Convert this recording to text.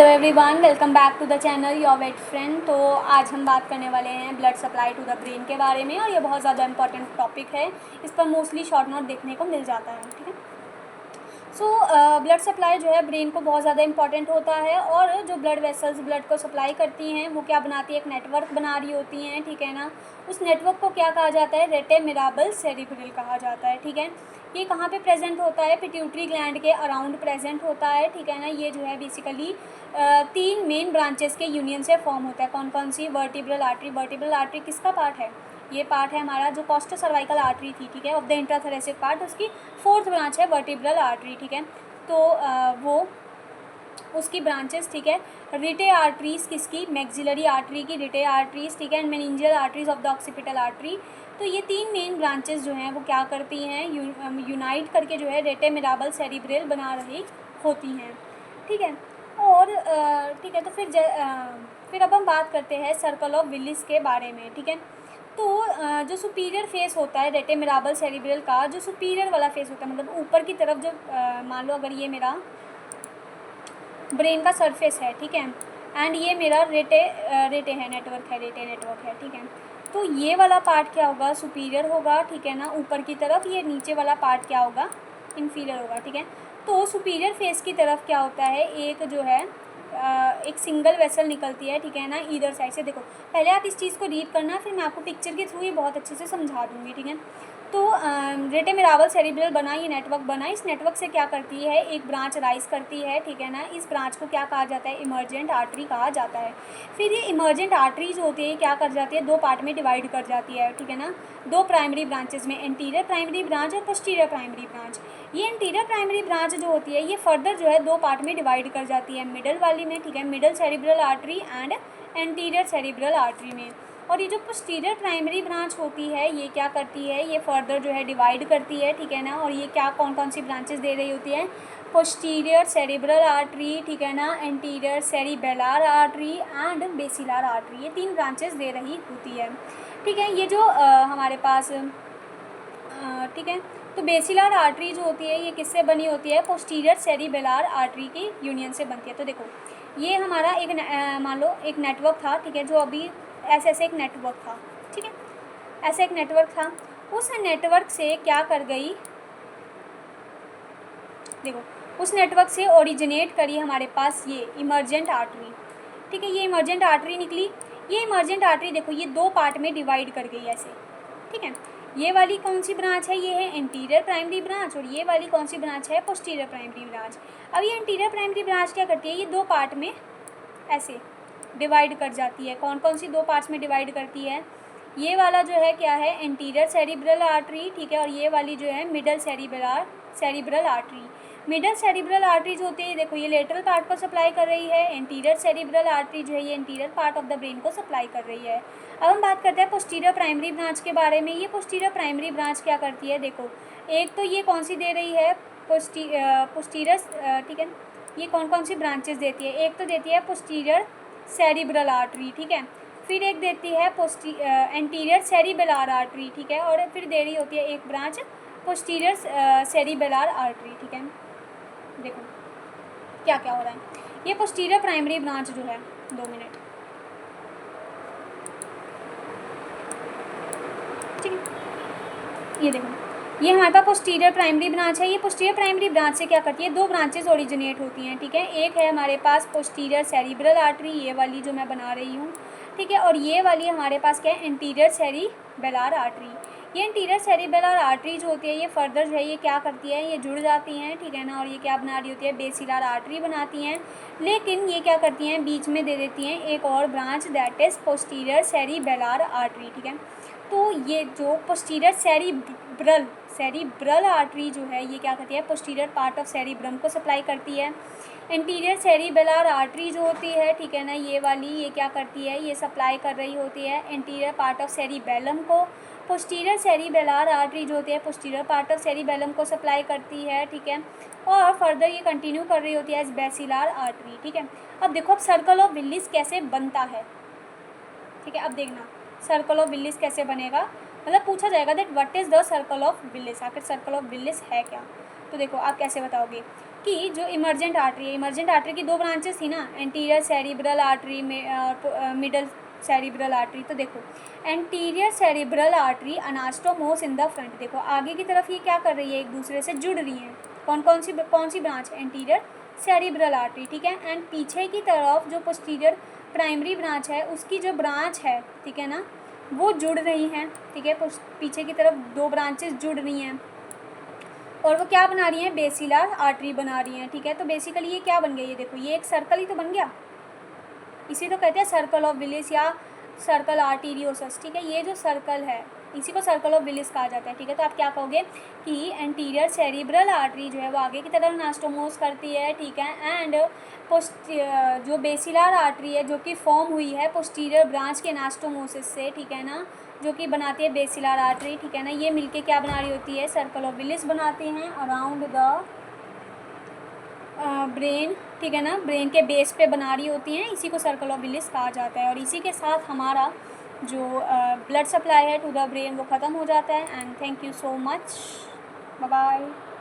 Hello everyone, welcome back to the channel your wait friend. तो आज हम बात करने वाले हैं blood supply to the brain के बारे में, और ये बहुत ज़्यादा इंपॉर्टेंट टॉपिक है। इस पर मोस्टली शॉर्ट नोट देखने को मिल जाता है। ठीक है, सो ब्लड सप्लाई जो है ब्रेन को बहुत ज़्यादा इंपॉर्टेंट होता है, और जो ब्लड वेसल्स ब्लड को सप्लाई करती हैं वो क्या बनाती है, एक नेटवर्क बना रही होती हैं। ठीक है ना, उस नेटवर्क को क्या कहा जाता है, रेटे मिराबल सेरिब्रल कहा जाता है। ठीक है, ये कहाँ पे प्रेजेंट होता है, पिट्यूटरी ग्लैंड के अराउंड प्रेजेंट होता है। ठीक है ना, ये जो है बेसिकली 3 मेन ब्रांचेस के यूनियन से फॉर्म होता है। कौन कौन सी, वर्टिब्रल आर्टरी। वर्टिब्रल आर्टरी किसका पार्ट है, ये पार्ट है हमारा जो कॉस्टो सर्वाइकल आर्टरी थी, ठीक है, ऑफ द इंट्राथोरेसिक पार्ट, उसकी 4th ब्रांच है वर्टिब्रल आर्टरी। ठीक है, तो वो उसकी ब्रांचेस, ठीक है, रिटे आर्टरीज किसकी, मैक्सिलरी आर्टरी की रिटे आर्टरीज, ठीक है, and meningeal arteries of the occipital artery. तो ये 3 मेन ब्रांचेस जो हैं वो क्या करती हैं, यूनाइट करके जो है रेटे मिराबल सेरिब्रल बना रही होती हैं। ठीक है, और ठीक है, तो फिर अब हम बात करते हैं सर्कल ऑफ विलिस के बारे में। ठीक है, तो जो सुपीरियर फेस होता है रेटे मिराबल सेरिब्रल का, जो सुपीरियर वाला फेस होता है, मतलब ऊपर की तरफ जो मान लो अगर ये मेरा ब्रेन का सरफेस है, ठीक है, एंड ये मेरा रेटे है, नेटवर्क है, रेटे नेटवर्क है। ठीक है, तो ये वाला पार्ट क्या होगा, सुपीरियर होगा। ठीक है ना, ऊपर की तरफ। ये नीचे वाला पार्ट क्या होगा, इन्फीरियर होगा। ठीक है, तो सुपीरियर फेस की तरफ क्या होता है, एक जो है एक सिंगल वेसल निकलती है। ठीक है ना, ईदर साइड से। देखो पहले आप इस चीज़ को रीड करना, फिर मैं आपको पिक्चर के थ्रू ये बहुत अच्छे से समझा दूँगी। ठीक है, तो रेटे मिराबल सेरिब्रल बना, ये नेटवर्क बना। इस नेटवर्क से क्या करती है, एक ब्रांच राइज करती है। ठीक है ना, इस ब्रांच को क्या कहा जाता है, इमर्जेंट आर्टरी कहा जाता है। फिर ये इमर्जेंट आर्टरी जो होती है क्या कर जाती है, 2 पार्ट में डिवाइड कर जाती है। ठीक है ना, 2 प्राइमरी ब्रांचेस में, एंटीरियर प्राइमरी ब्रांच और पोस्टीरियर प्राइमरी ब्रांच। ये एंटीरियर प्राइमरी ब्रांच जो होती है ये फर्दर जो है 2 पार्ट में डिवाइड कर जाती है, मिडल वाली में। ठीक है, middle cerebral artery and anterior cerebral artery में। और ये जो पोस्टीरियर प्राइमरी ब्रांच होती है ये क्या करती है, ये फर्दर जो है डिवाइड करती है। ठीक है ना, और ये क्या कौन कौन सी ब्रांचेस दे रही होती है, पोस्टीरियर सेरिब्रल आर्टरी, ठीक है ना, anterior cerebellar artery and basilar artery, ये 3 ब्रांचेस दे रही होती है। ठीक है, ये जो हमारे पास ठीक है, तो बेसिलर आर्टरी जो होती है ये किससे बनी होती है, पोस्टीरियर सेरिबेलर आर्टरी की यूनियन से बनती है। तो देखो ये हमारा एक मान लो एक नेटवर्क था। ठीक है, जो अभी ऐसे एक नेटवर्क था। ठीक है, ऐसे एक नेटवर्क था, उस नेटवर्क से क्या कर गई, देखो उस नेटवर्क से ओरिजिनेट करी हमारे पास ये इमर्जेंट आर्टरी। ठीक है, ये इमर्जेंट आर्टरी निकली। ये इमर्जेंट आर्टरी देखो ये 2 पार्ट में डिवाइड कर गई ऐसे। ठीक है, ये वाली कौन सी ब्रांच है, ये है एंटीरियर प्राइमरी ब्रांच, और ये वाली कौन सी ब्रांच है, पोस्टीरियर प्राइमरी ब्रांच। अब ये एंटीरियर प्राइमरी ब्रांच क्या करती है, ये 2 पार्ट में ऐसे डिवाइड कर जाती है। कौन कौन सी 2 पार्ट्स में डिवाइड करती है, ये वाला जो है क्या है, एंटीरियर सेरिब्रल आर्टरी। ठीक है, और ये वाली जो है middle cerebral artery. Middle cerebral artery जो होती है देखो ये लेटरल पार्ट को सप्लाई कर रही है, एंटीरियर सेरिब्रल आर्टरी जो है ये anterior part of the brain को सप्लाई कर रही है। अब हम बात करते हैं पोस्टीरियर प्राइमरी ब्रांच के बारे में। ये पोस्टीरियर प्राइमरी ब्रांच क्या करती है, देखो एक तो ये कौन सी दे रही है, पोस्टीरियर। ठीक है, ये कौन कौन सी ब्रांचेस देती है, एक तो देती है पोस्टीरियर सेरिब्रल आर्टरी। ठीक है, फिर एक देती है एंटीरियर सेरिबेलर आर्टरी। ठीक है, और फिर दे रही होती है एक ब्रांच पोस्टीरियर सेरिबेलर आर्टरी। ठीक है, देखो क्या क्या हो रहा है, ये पोस्टीरियर प्राइमरी ब्रांच जो है, 2 मिनट। ठीक है, ये देखो ये हमारे पास पोस्टीरियर प्राइमरी ब्रांच है। ये पोस्टीरियर प्राइमरी ब्रांच से क्या करती है, 2 ब्रांचेस ओरिजिनेट होती हैं। ठीक है, एक है हमारे पास पोस्टीरियर सेरिब्रल आर्टरी, ये वाली जो मैं बना रही हूँ। ठीक है, और ये वाली हमारे पास क्या है, एंटीरियर सेरिबेलर आर्टरी। ये एंटीरियर सेरिबेलर आर्टरी जो होती है ये फर्दर जो है ये क्या करती है, ये जुड़ जाती हैं। ठीक है ना, और ये क्या बना रही होती है, बेसिलर आर्टरी बनाती हैं। लेकिन ये क्या करती हैं, बीच में दे देती हैं एक और branch, that is posterior cerebellar artery. ठीक है, तो ये जो पोस्टीरियर सेरिब्रल आर्टरी जो है ये क्या करती है, पोस्टीरियर पार्ट ऑफ सेरिब्रम को सप्लाई करती है। एंटीरियर सेरिबेलर आर्टरी जो होती है, ठीक है ना, ये वाली ये क्या करती है, ये सप्लाई कर रही होती है एंटीरियर पार्ट ऑफ सेरिबेलम को। पोस्टीरियर सेरिबेलर आर्टरी जो होती है पोस्टीरियर पार्ट ऑफ सेरिबेलम को सप्लाई करती है। ठीक है, और फर्दर ये कंटिन्यू कर रही होती है एज बेसिलर आर्टरी। ठीक है, अब देखो अब सर्कल ऑफ विलिस कैसे बनता है। ठीक है, अब देखना सर्कल ऑफ विलिस कैसे बनेगा, मतलब पूछा जाएगा that what is the circle of Willis, आखिर सर्कल ऑफ विलिस है क्या। तो देखो आप कैसे बताओगे, कि जो इमर्जेंट आर्टरी है, इमर्जेंट आर्टरी की दो ब्रांचेस थी ना, एंटीरियर सेरिब्रल आर्टरी में मिडल सेरिब्रल आर्टरी। तो देखो anterior cerebral artery anastomose in the front, देखो आगे की तरफ ये क्या कर रही है, एक दूसरे से जुड़ रही हैं। कौन सी ब्रांच, एंटीरियर सेरिब्रल आर्टरी, ठीक है। एंड पीछे की तरफ जो पोस्टीरियर प्राइमरी ब्रांच है उसकी जो ब्रांच है, ठीक है ना, वो जुड़ रही हैं, ठीक है। पीछे की तरफ दो ब्रांचेस जुड़ रही हैं और वो क्या बना रही हैं, बेसिलर आर्टरी बना रही हैं, ठीक है। तो बेसिकली ये क्या बन गया, ये देखो ये एक सर्कल ही तो बन गया, इसी तो कहते हैं सर्कल ऑफ विलिस या सर्कल आर्टीरियोसस, ठीक है। ये जो सर्कल है इसी को सर्कल ऑफ विलिस कहा जाता है, ठीक है। तो आप क्या कहोगे कि एंटीरियर सेरिब्रल आर्टरी जो है वो आगे की तरफ अनास्टोमोस करती है, ठीक है। एंड जो बेसिलर आर्टरी है जो कि फॉर्म हुई है पोस्टीरियर ब्रांच के अनास्टोमोसिस से, ठीक है ना, जो कि बनाती है बेसिलर आर्टरी, ठीक है ना, ये मिलके क्या बना रही होती है, सर्कल ऑफ विलिस बनाती हैं अराउंड द ब्रेन, ठीक है ना, ब्रेन के बेस पे बना रही होती हैं, इसी को सर्कल ऑफ विलिस कहा जाता है। और इसी के साथ हमारा जो ब्लड सप्लाई है टू द ब्रेन वो ख़त्म हो जाता है। And thank you so much, bye bye.